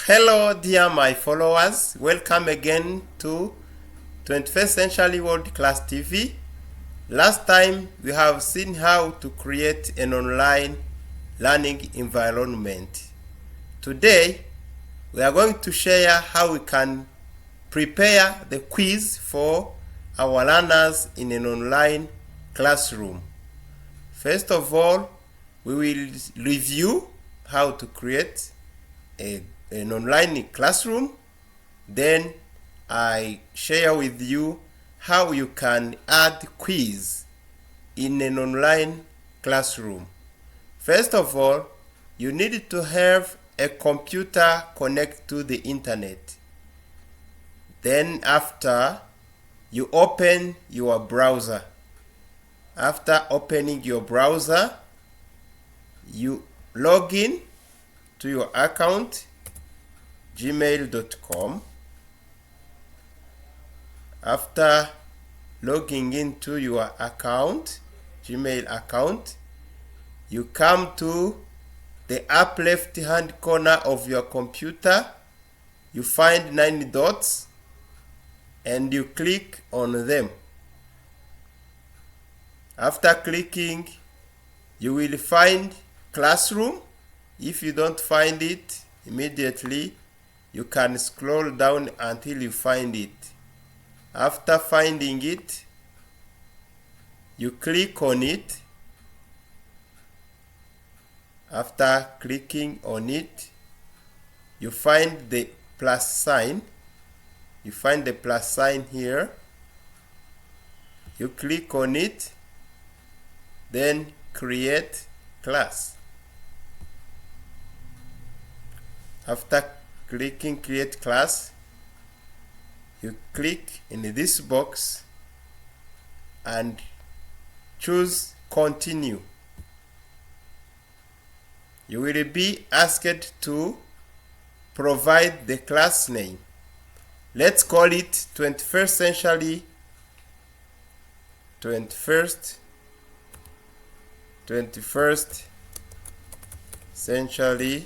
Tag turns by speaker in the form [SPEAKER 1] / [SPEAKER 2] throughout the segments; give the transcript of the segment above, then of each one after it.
[SPEAKER 1] Hello dear my followers, welcome again to 21st Century World Class TV. Last time we have seen how to create an online learning environment. Today we are going to share how we can prepare the quiz for our learners in an online classroom. First of all, we will review how to create an online classroom. Then I share with you how you can add quiz in an online classroom. First of all, you need to have a computer connect to the internet. Then after, you open your browser. After opening your browser, you log in to your account, gmail.com. After logging into your account, Gmail account, you come to the up left hand corner of your computer. You find 9 dots and you click on them. After clicking, you will find classroom. If you don't find it immediately, you can scroll down until you find it. After finding it, you click on it. After clicking on it, you find the plus sign. You find the plus sign here. You click on it, then create class. After clicking create class, you click in this box and choose continue. You will be asked to provide the class name. Let's call it 21st century 21st century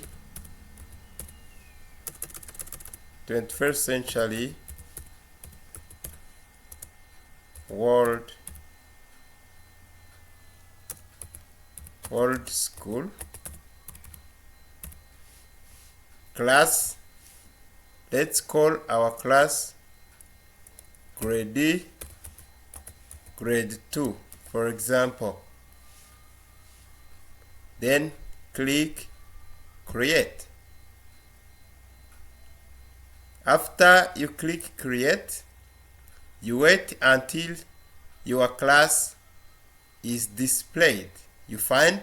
[SPEAKER 1] 21st century world school class. Let's call our class grade 2, for example. Then click create. After you click create, you wait until your class is displayed. You find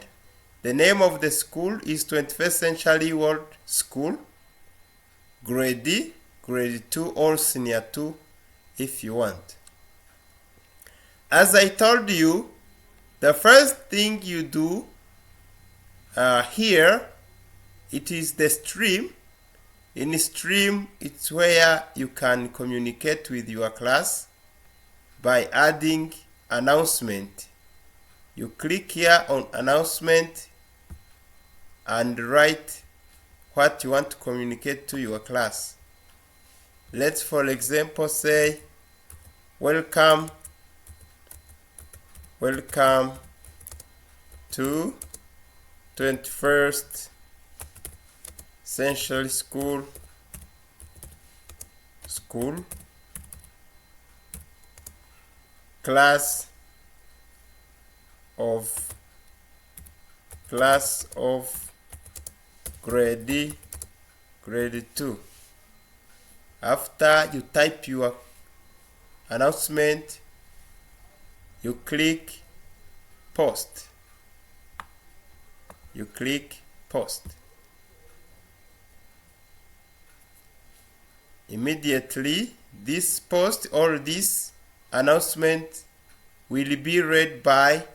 [SPEAKER 1] the name of the school is 21st Century World School, grade 2 or senior 2 if you want. As I told you, the first thing you do here, it is the stream. In stream, it's where you can communicate with your class by adding announcement. You click here on announcement and write what you want to communicate to your class. Let's, for example, say welcome to 21st Century School class of grade 2. After you type your announcement, you click post. You click post. Immediately, this post or this announcement will be read by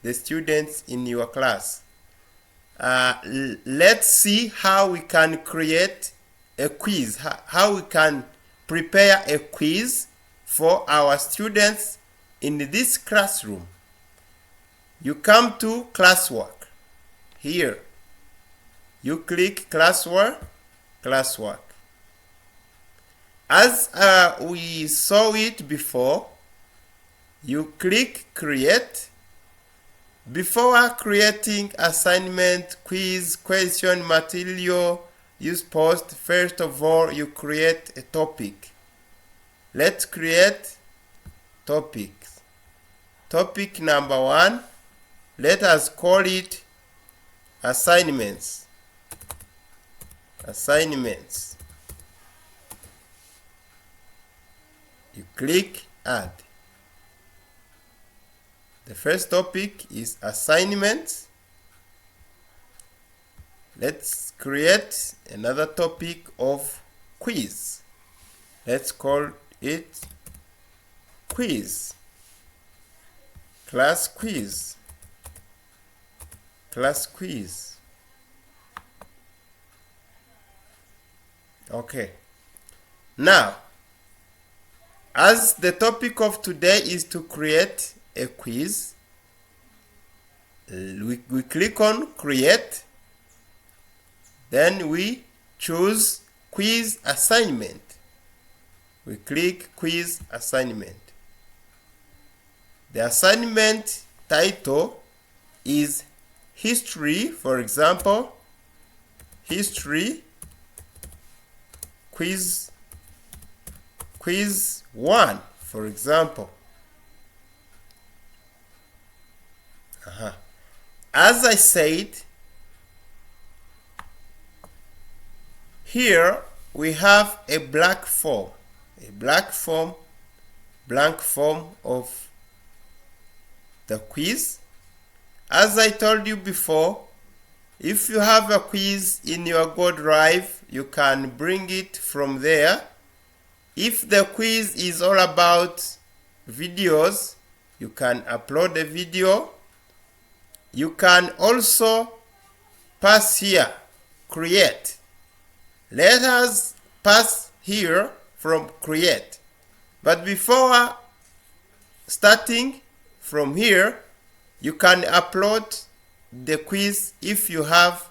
[SPEAKER 1] the students in your class. Let's see how we can create a quiz, how we can prepare a quiz for our students in this classroom. You come to classwork. Here, you click classwork. As we saw it before, you click create. Before creating assignment, quiz, question, material, use post, first of all you create a topic. Let's create topics. Topic number 1, let us call it assignments. Assignments. You click add. The first topic is assignments. Let's create another topic of quiz. Let's call it quiz. Class quiz. Class quiz. Okay. Now, as the topic of today is to create a quiz, we click on create, then we choose quiz assignment. We click quiz assignment. The assignment title is history, for example, history quiz 1, for example. As I said, here we have a blank form of the quiz. As I told you before, if you have a quiz in your Google Drive, you can bring it from there. If the quiz is all about videos, you can upload a video. You can also pass here, create. Let us pass here from create. But before starting from here, you can upload the quiz if you have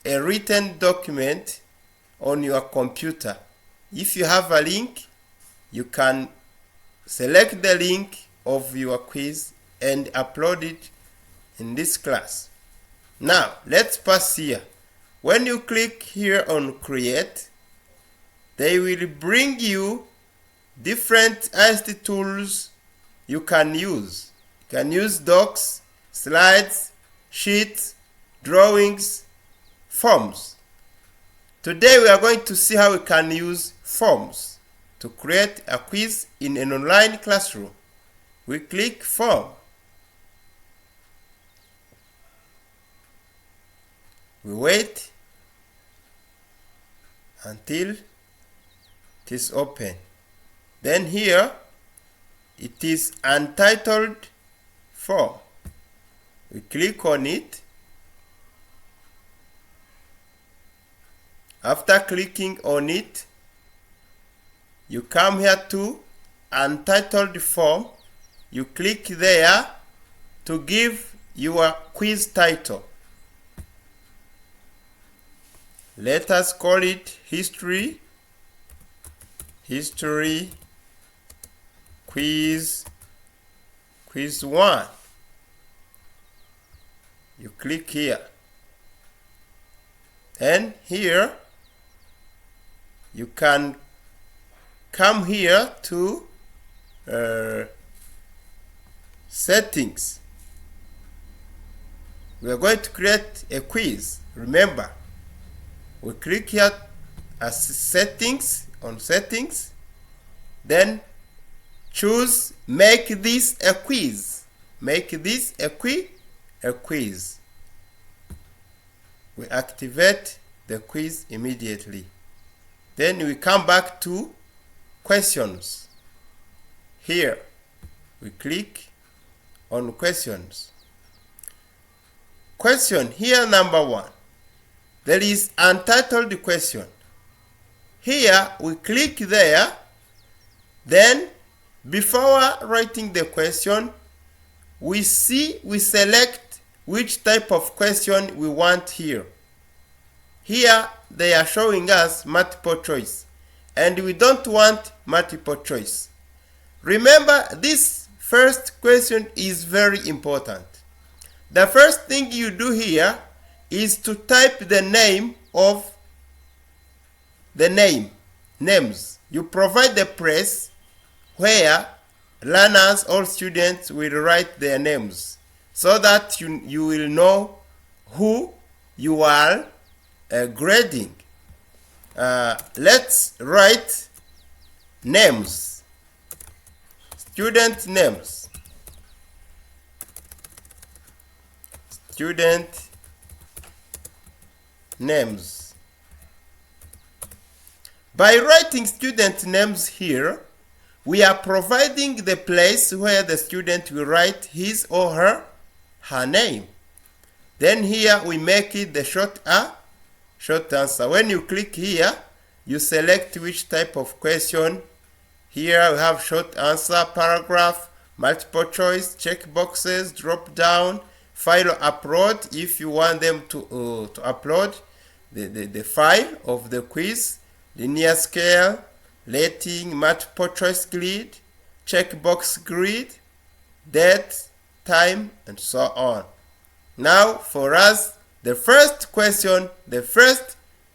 [SPEAKER 1] a written document on your computer. If you have a link, you can select the link of your quiz and upload it in this class. Now, let's pass here. When you click here on create, they will bring you different ICT tools you can use. You can use docs, slides, sheets, drawings, forms. Today we are going to see how we can use forms to create a quiz in an online classroom. We click form. We wait until it is open. Then here it is untitled form. We click on it. After clicking on it, you come here to untitled form. You click there to give your quiz title. Let us call it history quiz 1. You click here, and here you can come here to settings. We are going to create a quiz. Remember, we click here as settings, on settings, then choose make this a quiz. Make this a quiz. We activate the quiz immediately. Then we come back to questions. Here we click on questions. Question here, number 1. There is untitled question. Here we click there. Then before writing the question, we select which type of question we want here. Here they are showing us multiple choice. and we don't want multiple choice. Remember, this first question is very important. The first thing you do here is to type the name of the names. You provide the place where learners or students will write their names so that you will know who you are grading. Let's write names, student names, student names. By writing student names here, we are providing the place where the student will write his or her name. Then here we make it the short answer. When you click here, you select which type of question. Here we have short answer, paragraph, multiple choice, check boxes, drop down, file upload if you want them to upload the file of the quiz, linear scale, rating, multiple choice grid, checkbox grid, date, time, and so on. Now for us, the first question,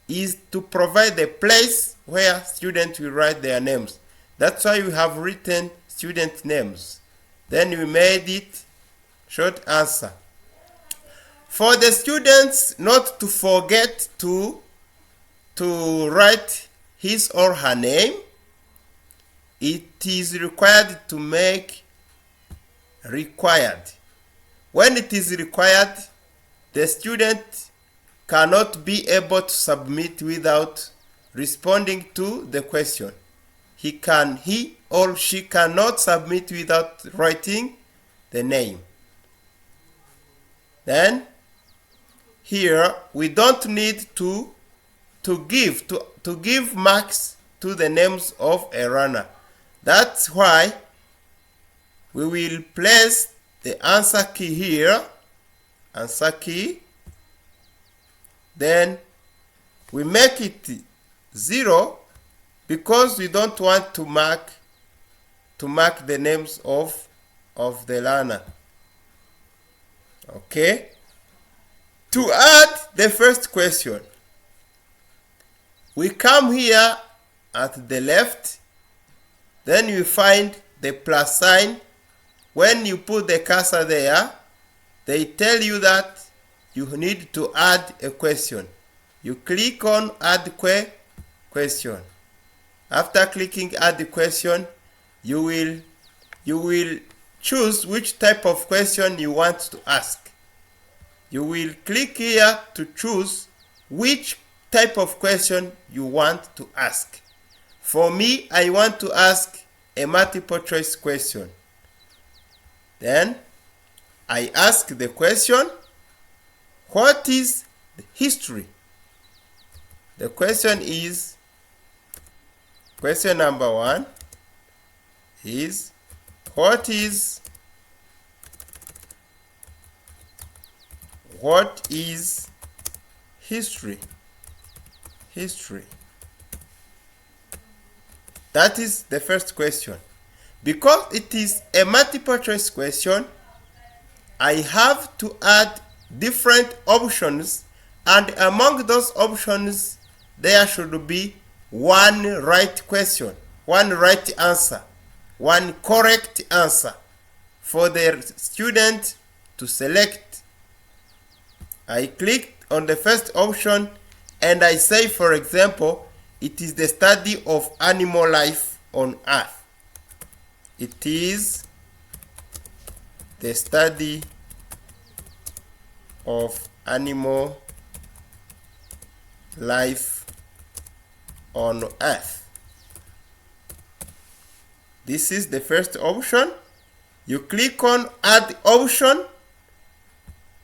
[SPEAKER 1] is to provide the place where students will write their names. That's why we have written student names. Then we made it short answer. For the students not to forget to write his or her name, it is required to make required. When it is required, the student cannot be able to submit without responding to the question. He or she cannot submit without writing the name. Then here we don't need to give marks to the names of a runner. That's why we will place the answer key here, answer key. Then we make it 0 because we don't want to mark the names of the learner. Okay? To add the first question, we come here at the left, then you find the plus sign. When you put the cursor there, they tell you that you need to add a question. You click on add question. After clicking add the question, you will choose which type of question you want to ask. You will click here to choose which type of question you want to ask. For me, I want to ask a multiple choice question. Then I ask the question, what is history? The question is, question number 1 is, what is history? History. That is the first question. Because it is a multiple choice question, I have to add different options, and among those options there should be one right question, one right answer, one correct answer for the student to select. I clicked on the first option and I say, for example, it is the study of animal life on Earth. It is the study of animal life on Earth. This is the first option. You click on add option.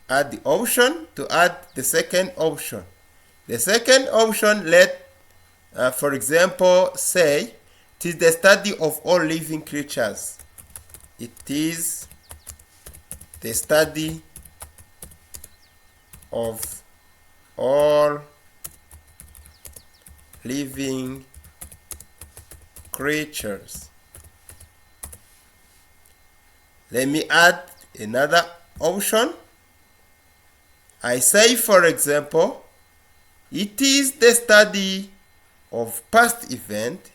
[SPEAKER 1] Add the option to add the second option. The second option, for example, say it is the study of all living creatures. It is the study of all living creatures. Let me add another option. I say, for example, it is the study of past event.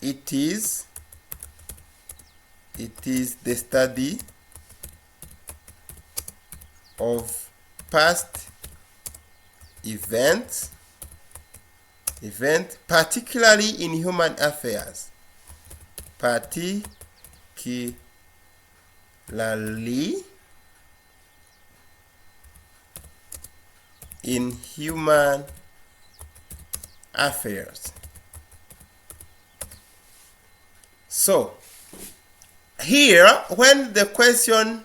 [SPEAKER 1] It is the study of past events, particularly in human affairs. Particularly in human affairs. So, here, when the question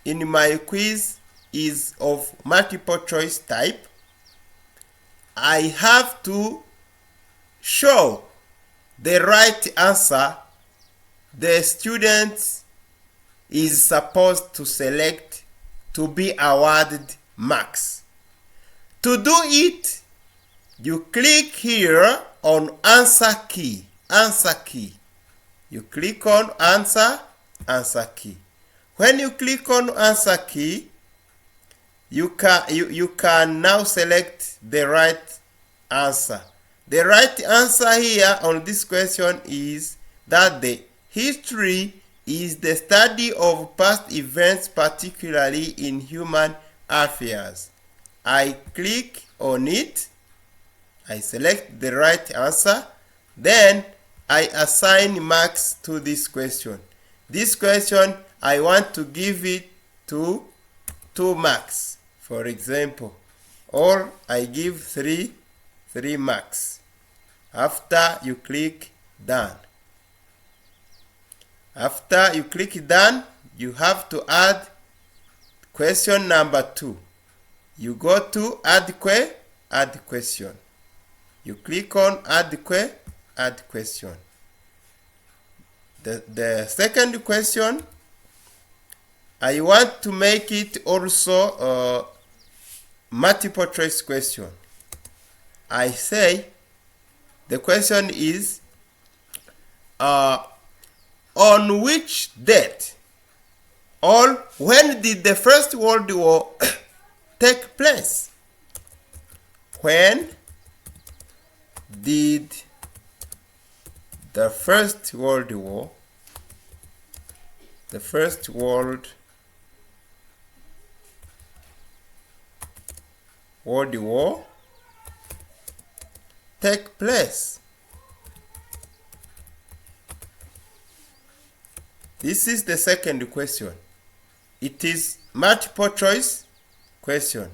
[SPEAKER 1] in my quiz is of multiple choice type, I have to show the right answer the student is supposed to select to be awarded marks. To do it, you click here on answer key. You click on answer key. When you click on answer key, you can now select the right answer. The right answer here on this question is that the history is the study of past events, particularly in human affairs. I click on it. I select the right answer. Then I assign marks to this question. This question, I want to give it to 2 marks, for example, or I give 3 marks. After you click done. After you click done, you have to add question number 2. You go to add question. You click on add question. The second question, I want to make it also a multiple choice question. I say the question is on which date or when did the First World War take place? When did the First World War take place? This is the second question. It is multiple choice question.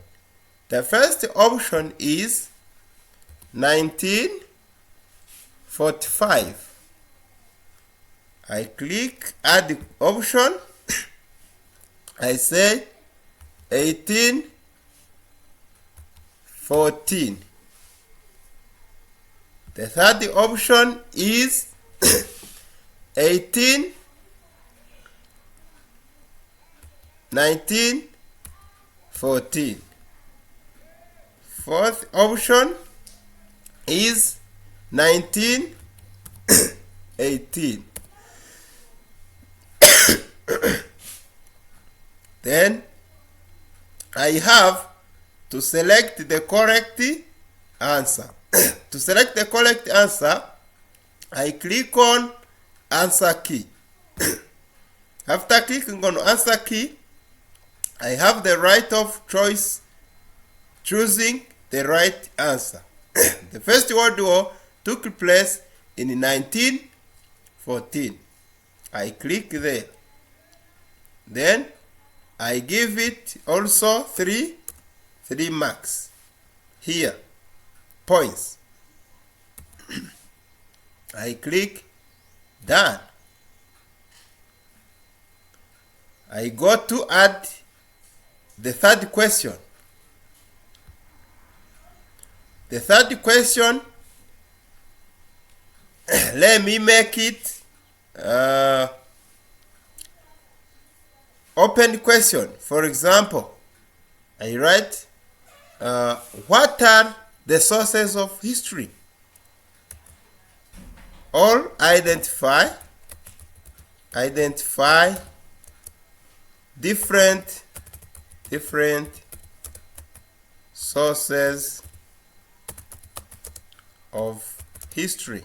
[SPEAKER 1] The first option is 1945. I click add the option. I say 1814. The third option is 1914. Fourth option is 1918. Then I have to select the correct answer. To select the correct answer, I click on answer key. After clicking on answer key, I have the right of choice choosing the right answer. The First World War took place in 1914. I click there. Then I give it also 3 marks. Here, points. I click done. I go to add the third question. The third question, let me make it open question. For example, I write, what are the sources of history? or identify different sources of history.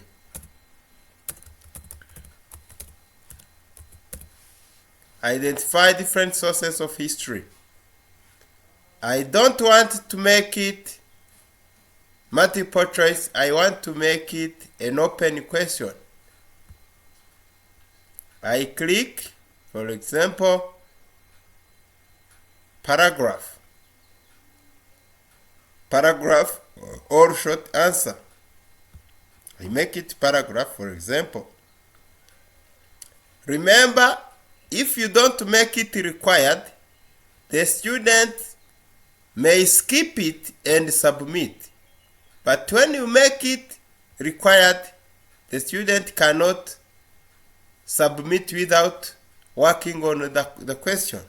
[SPEAKER 1] Identify different sources of history. I don't want to make it multiple choice. I want to make it an open question. I click, for example, paragraph or short answer. I make it paragraph, for example. Remember, if you don't make it required, the student may skip it and submit. But when you make it required, the student cannot submit without working on the question.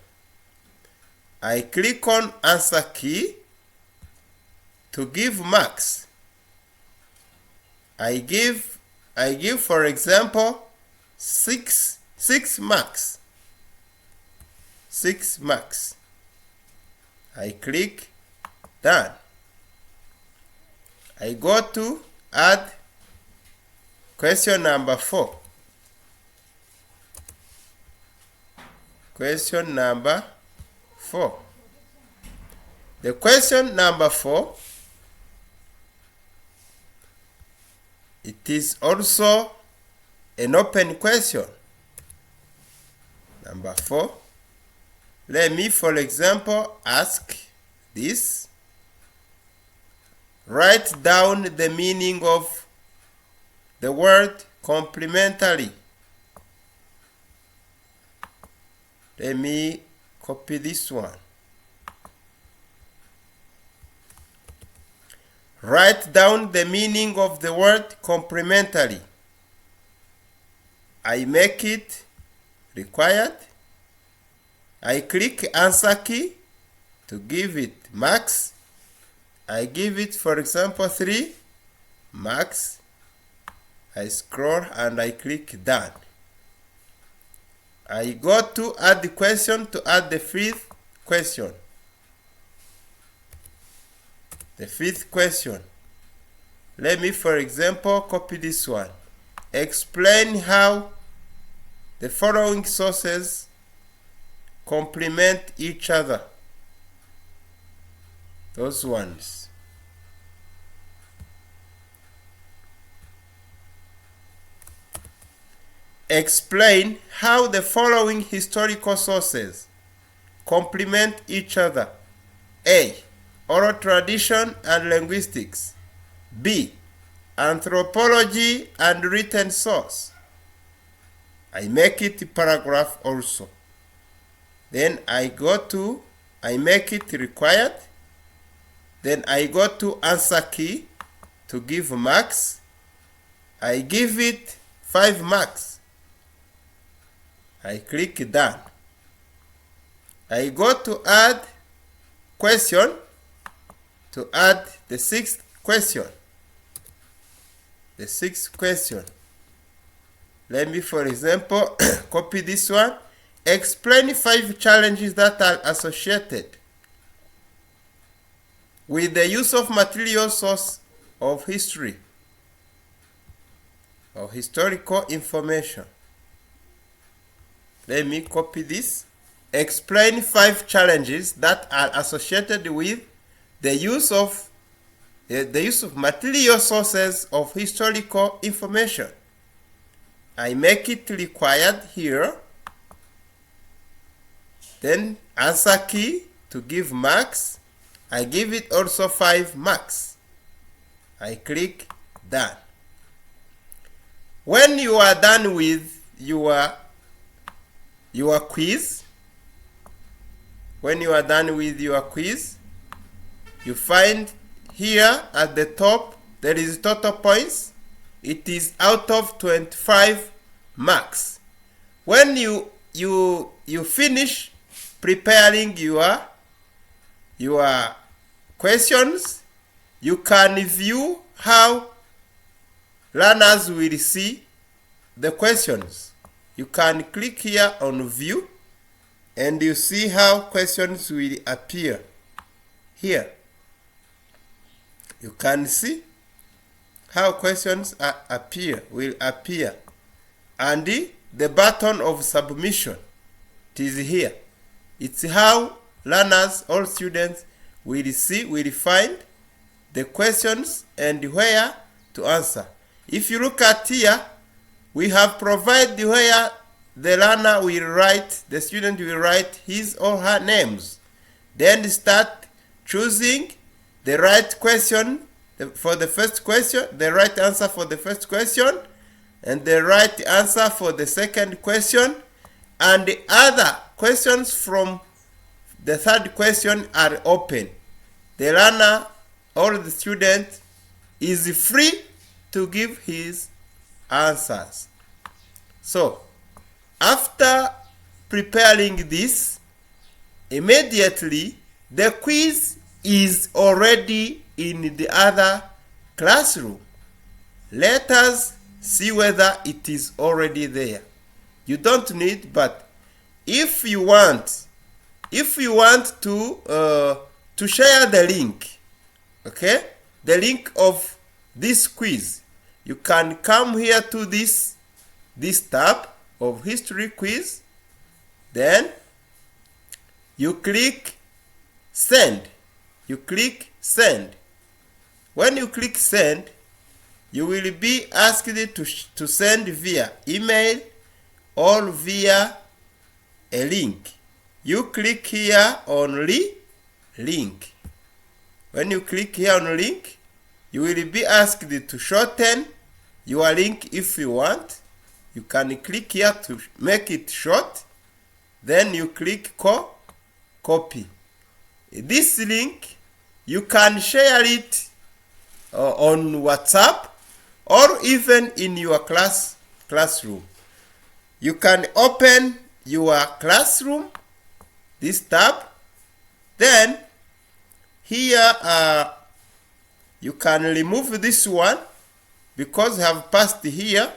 [SPEAKER 1] I click on answer key to give marks. I give, for example, 6 marks. 6 marks. I click done. I go to add question number 4. Question number 4. The question number 4, it is also an open question. Number 4. Let me, for example, ask this. Write down the meaning of the word complementary. Let me copy this one. Write down the meaning of the word complementary. I make it required. I click answer key to give it marks. I give it, for example, 3 marks. I scroll and I click done. I go to add the question to add the 5th question. The 5th question. Let me, for example, copy this one. Explain how the following sources complement each other. Those ones. Explain how the following historical sources complement each other. A. Oral tradition and linguistics. B. Anthropology and written source. I make it paragraph also. Then I make it required. Then I go to answer key to give marks. I give it 5 marks. I click done. I go to add question to add the 6th question. The 6th question. Let me, for example, copy this one. Explain 5 challenges that are associated with the use of material source of history or historical information. Let me copy this. Explain 5 challenges that are associated with the use of material sources of historical information. I make it required here. Then answer key to give marks. I give it also 5 marks. I click done. When you are done with your quiz, you find here at the top there is total points. It is out of 25 marks. When you finish preparing your questions, you can view how learners will see the questions. You can click here on view and you see how questions will appear here. You can see how questions will appear, and the button of submission, it is here. It's how learners or students will find the questions and where to answer. If you look at here, we have provided where the student will write his or her names. Then start choosing the right question for the first question, the right answer for the first question, and the right answer for the second question, and the other questions from the third question are open. The learner or the student is free to give his answers. So, after preparing this, immediately the quiz is already in the other classroom. Let us see whether it is already there. You don't need, but if you want to share the link, okay, the link of this quiz, you can come here to this tab of history quiz. Then you click send. When you click send, you will be asked to send via email or via a link. You click here on link. When you click here on link, you will be asked to shorten your link if you want. You can click here to make it short. Then you click copy. This link, you can share it on WhatsApp or even in your classroom. You can open your classroom, this tab. Then here you can remove this one because I have passed here.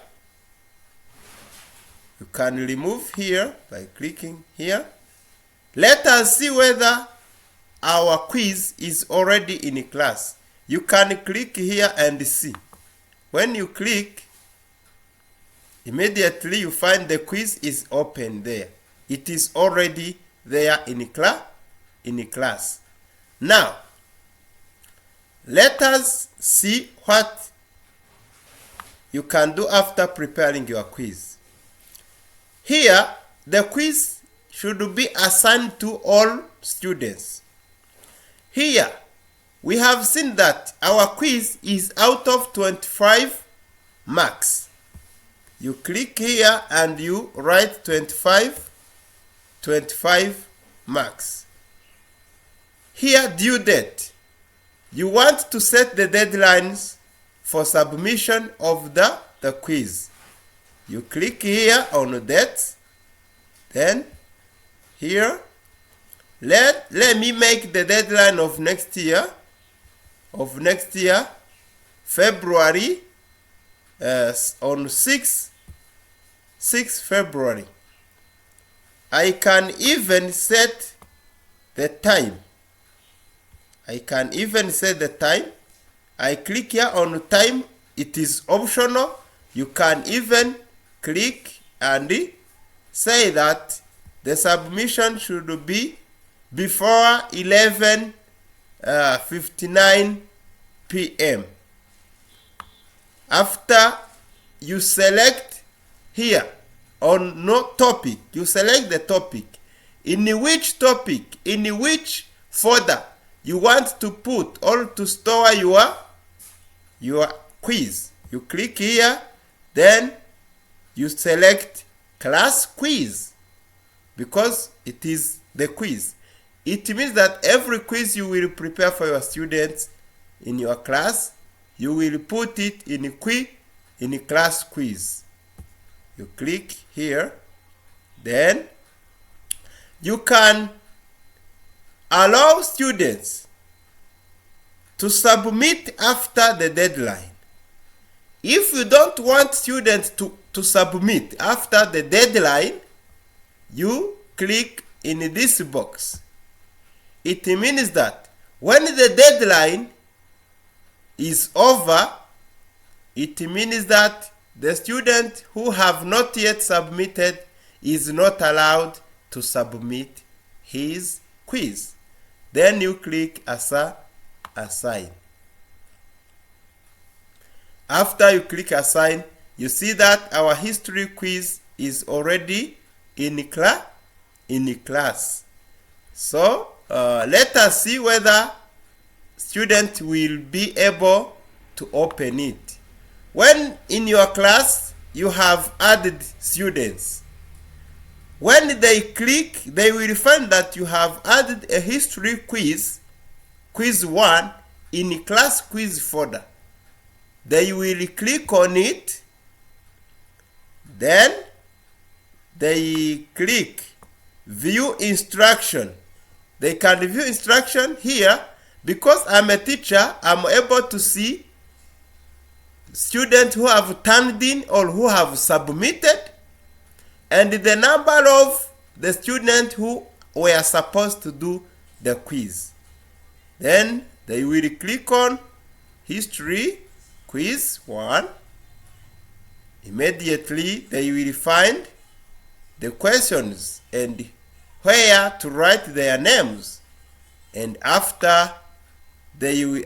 [SPEAKER 1] You can remove here by clicking here. Let us see whether our quiz is already in class. You can click here and see. When you click, immediately you find the quiz is open there. It is already there in class. Now, let us see what you can do after preparing your quiz. Here, the quiz should be assigned to all students. Here, we have seen that our quiz is out of 25 marks. You click here and you write 25 marks. Here, due date. You want to set the deadlines for submission of the quiz. You click here on date. Then here, let me make the deadline of next year, February, on 6 February. I can even set the time. I click here on time. It is optional. You can even click and say that the submission should be before 11:59 p.m. After you select here on no topic, you select the topic. In which folder you want to put or to store your quiz. You click here, then you select class quiz because it is the quiz. It means that every quiz you will prepare for your students in your class, you will put it in class quiz. You click here, then you can allow students to submit after the deadline. If you don't want students to submit after the deadline, you click in this box. It means that when the deadline is over, it means that the student who have not yet submitted is not allowed to submit his quiz. Then you click assign. After you click assign, you see that our history quiz is already in class. So let us see whether student will be able to open it. When in your class you have added students, when they click, they will find that you have added a history quiz 1 in class quiz folder. They will click on it, then they click view instruction. They can view instruction here. Because I'm a teacher, I'm able to see students who have turned in or who have submitted, and the number of the students who were supposed to do the quiz. Then they will click on history quiz 1. Immediately they will find the questions and where to write their names, and after giving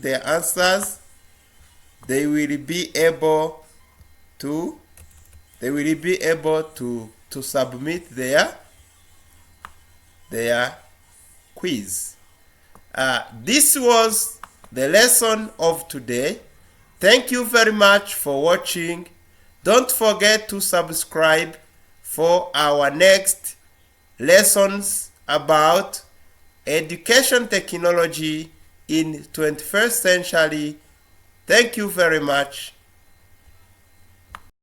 [SPEAKER 1] their answers, they will be able to submit their quiz. This was the lesson of today. Thank you very much for watching. Don't forget to subscribe for our next lessons about education technology in 21st century. Thank you very much.